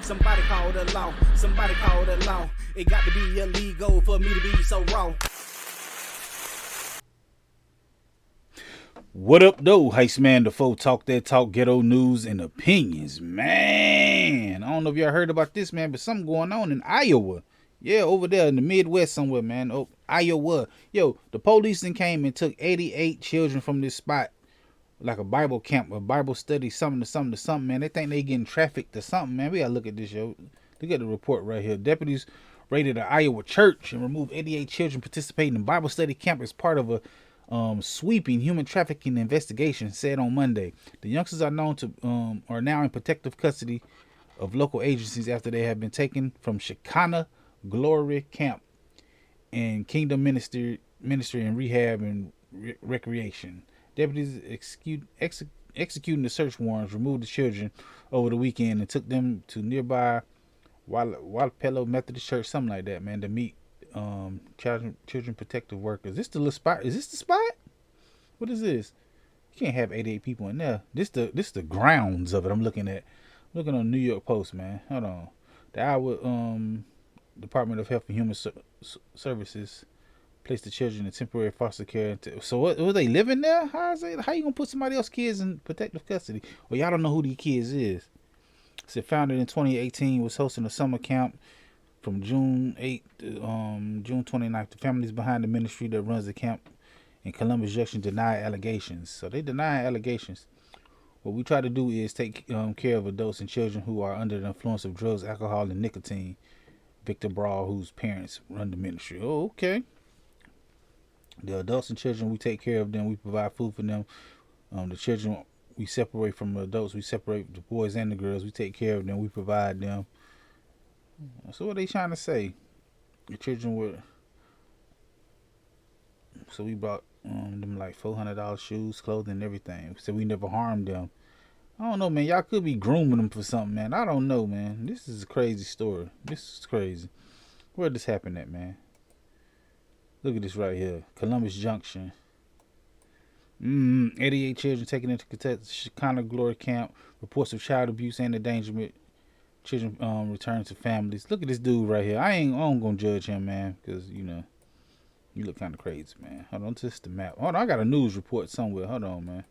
Somebody call the law. Somebody call the law. It got to be illegal for me to be so wrong. What up, though? Heist man, the foe talk that talk, ghetto news and opinions. Man, I don't know if y'all heard about this, man, but something going on in Iowa. Yeah, over there in the Midwest somewhere, man. Oh, Iowa. Yo, the police then came and took 88 children from this spot, like a Bible camp, a Bible study, something to something, man. They think they getting trafficked or something, man. We gotta look at this, yo. Look at the report right here. Deputies raided an Iowa church and removed 88 children participating in Bible study camp as part of a sweeping human trafficking investigation, said on Monday. The youngsters are known to are now in protective custody of local agencies after they have been taken from Shekinah Glory Camp and Kingdom Ministry and Rehab and Recreation. Deputies executing the search warrants removed the children over the weekend and took them to nearby Walpello Methodist Church, something like that, man, to meet children protective workers. This the little spot? Is this the spot? What is this? You can't have 88 people in there. This the grounds of it. I'm looking on New York Post, man. Hold on. The Iowa Department of Health and Human Services placed the children in temporary foster care. So what? Were they living there? How you gonna put somebody else's kids in protective custody? Well, y'all don't know who these kids is. It founded in 2018, was hosting a summer camp from June 8th to June 29th. The families behind the ministry that runs the camp in Columbus Junction deny allegations. So they deny allegations. What we try to do is take care of adults and children who are under the influence of drugs, alcohol, and nicotine. Victor Brawl, whose parents run the ministry. Oh, okay. The adults and children, we take care of them. We provide food for them. The children, we separate from the adults. We separate the boys and the girls. We take care of them. We provide them. So what are they trying to say? The children were... So we brought them like $400 shoes, clothing, and everything. So we never harmed them. I don't know, man. Y'all could be grooming them for something, man. I don't know, man. This is a crazy story. This is crazy. Where'd this happen at, man? Look at this right here. Columbus Junction. 88 children taken into Shekinah Glory Camp. Reports of child abuse and endangerment. Children returned to families. Look at this dude right here. I ain't gonna judge him, man, because you know you look kind of crazy, man. Hold on, this is the map. Hold on, I got a news report somewhere. Hold on, man.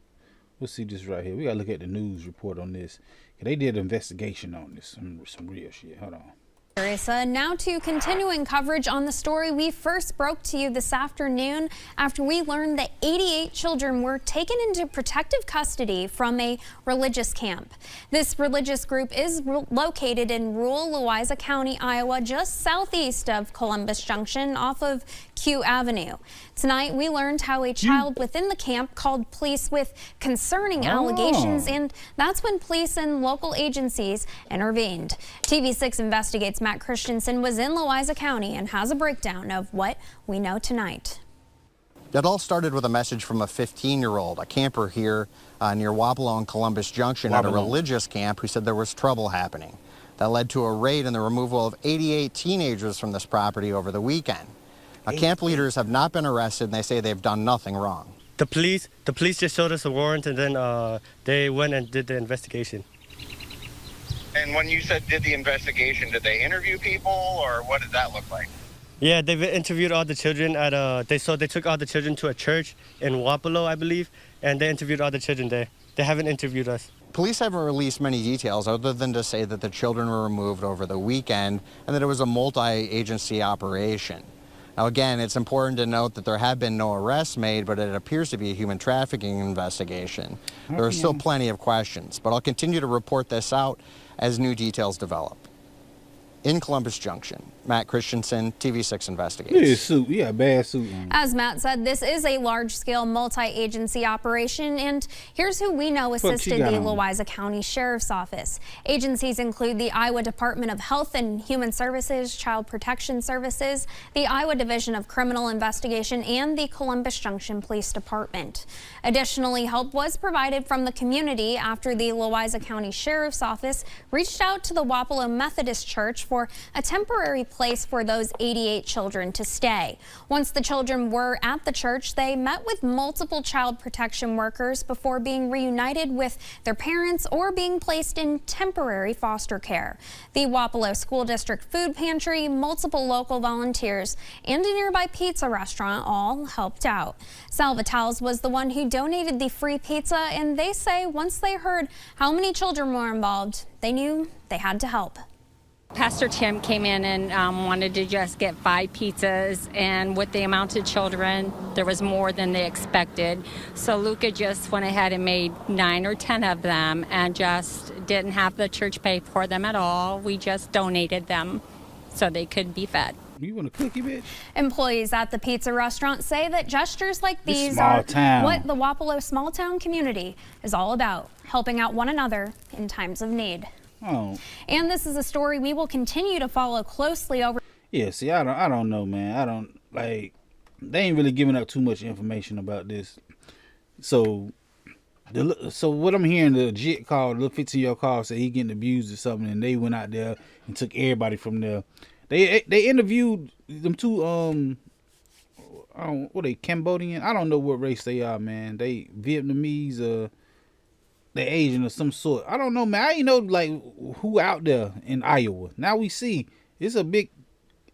We'll see this right here. We gotta look at the news report on this. They did an investigation on this. Some real shit. Hold on. Teresa, now to continuing coverage on the story we first broke to you this afternoon after we learned that 88 children were taken into protective custody from a religious camp. This religious group is located in rural Louisa County, Iowa, just southeast of Columbus Junction off of Q Avenue. Tonight, we learned how a child within the camp called police with concerning allegations, and that's when police and local agencies intervened. TV6 Investigates Matt Christensen was in Louisa County and has a breakdown of what we know tonight. It all started with a message from a 15-year-old, a camper here near Wapello and Columbus Junction at a religious camp, who said there was trouble happening. That led to a raid and the removal of 88 teenagers from this property over the weekend. Camp leaders have not been arrested, and they say they've done nothing wrong. The police just showed us a warrant, and then they went and did the investigation. And when you said did the investigation, did they interview people, or what did that look like? Yeah, they've interviewed all the children at they took all the children to a church in Wapello, I believe, and they interviewed all the children there. They haven't interviewed us. Police haven't released many details other than to say that the children were removed over the weekend and that it was a multi-agency operation. Now, again, it's important to note that there have been no arrests made, but it appears to be a human trafficking investigation. There are still plenty of questions, but I'll continue to report this out as new details develop. In Columbus Junction, Matt Christensen, TV6 Investigates. Look at his suit. Yeah, a bad suit on. As Matt said, this is a large-scale multi-agency operation, and here's who we know assisted the Louisa County Sheriff's Office. Agencies include the Iowa Department of Health and Human Services, Child Protection Services, the Iowa Division of Criminal Investigation, and the Columbus Junction Police Department. Additionally, help was provided from the community after the Louisa County Sheriff's Office reached out to the Wapello Methodist Church for a temporary place for those 88 children to stay. Once the children were at the church, they met with multiple child protection workers before being reunited with their parents or being placed in temporary foster care. The Wapello School District Food Pantry, multiple local volunteers, and a nearby pizza restaurant all helped out. Salvatale's was the one who donated the free pizza, and they say once they heard how many children were involved, they knew they had to help. Pastor Tim came in and wanted to just get 5 pizzas, and with the amount of children, there was more than they expected. So Luca just went ahead and made 9 or 10 of them and just didn't have the church pay for them at all. We just donated them so they could be fed. You want a cookie, bitch? Employees at the pizza restaurant say that gestures like these small are town. what the Wapello small town community is all about, helping out one another in times of need. Oh. And this is a story we will continue to follow closely over. Yeah, see, I don't know, man. I don't, like, they ain't really giving up too much information about this. So what I'm hearing, the JIT called, the little 15-year-old call, said he getting abused or something, and they went out there and took everybody from there. They interviewed them two, what they, Cambodian? I don't know what race they are, man. They Vietnamese, they Asian of some sort. I don't know, man. I ain't know, like, who out there in Iowa. Now we see it's a big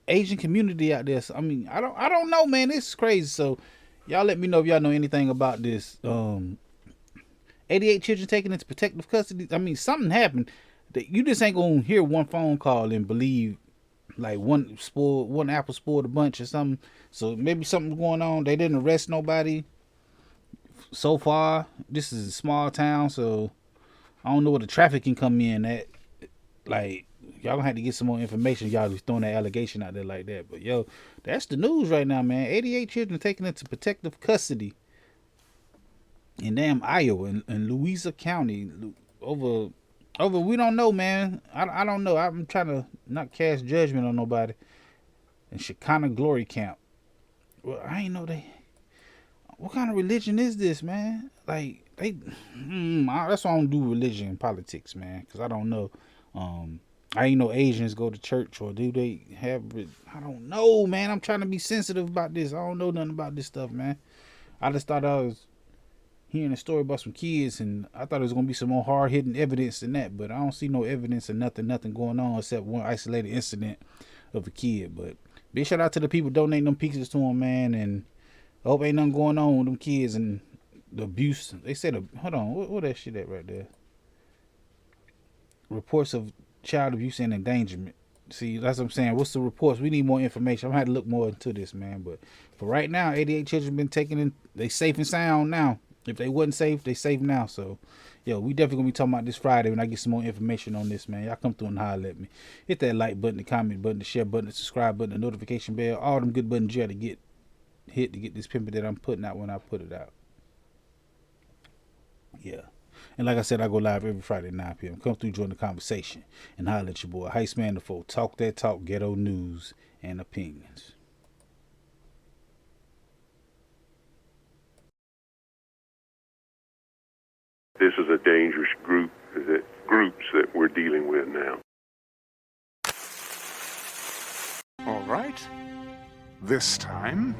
Asian community out there. So, I mean, I don't know, man. This is crazy. So y'all let me know if y'all know anything about this. 88 children taken into protective custody. I mean, something happened. You just ain't gonna hear one phone call and believe like one apple spoiled a bunch or something. So maybe something's going on. They didn't arrest nobody so far. This is a small town, so I don't know where the trafficking come in at. Like, y'all gonna have to get some more information. Y'all just throwing that allegation out there like that. But yo, that's the news right now, man. 88 children taken into protective custody in damn Iowa and Louisa County over we don't know, man. I don't know. I'm trying to not cast judgment on nobody. And Shekinah Glory Camp. Well, I ain't know what kind of religion is this, man? Like, that's why I don't do religion and politics, man, because I don't know. I ain't know Asians go to church, or do they have, I don't know, man. I'm trying to be sensitive about this. I don't know nothing about this stuff, man. I just thought I was hearing a story about some kids, and I thought it was going to be some more hard-hitting evidence than that, but I don't see no evidence of nothing going on except one isolated incident of a kid. But big shout out to the people donating them pizzas to them, man, and I hope ain't nothing going on with them kids and the abuse. They said, hold on, what that shit at right there? Reports of child abuse and endangerment. See, that's what I'm saying. What's the reports? We need more information. I'm going to have to look more into this, man. But for right now, 88 children been taken in. They safe and sound now. If they wasn't safe, they safe now. So, yo, we definitely going to be talking about this Friday when I get some more information on this, man. Y'all come through and holler at me. Hit that like button, the comment button, the share button, the subscribe button, the notification bell. All them good buttons you have to hit to get this pimping that I'm putting out when I put it out. Yeah. And like I said, I go live every Friday at 9 p.m. Come through, join the conversation, and holler at your boy, Heist Man the Tawwwk. Talk that talk, ghetto news and opinions. This is a dangerous groups that we're dealing with now. All right. This time,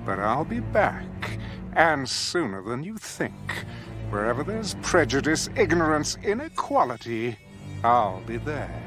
but I'll be back, and sooner than you think. Wherever there's prejudice, ignorance, inequality, I'll be there.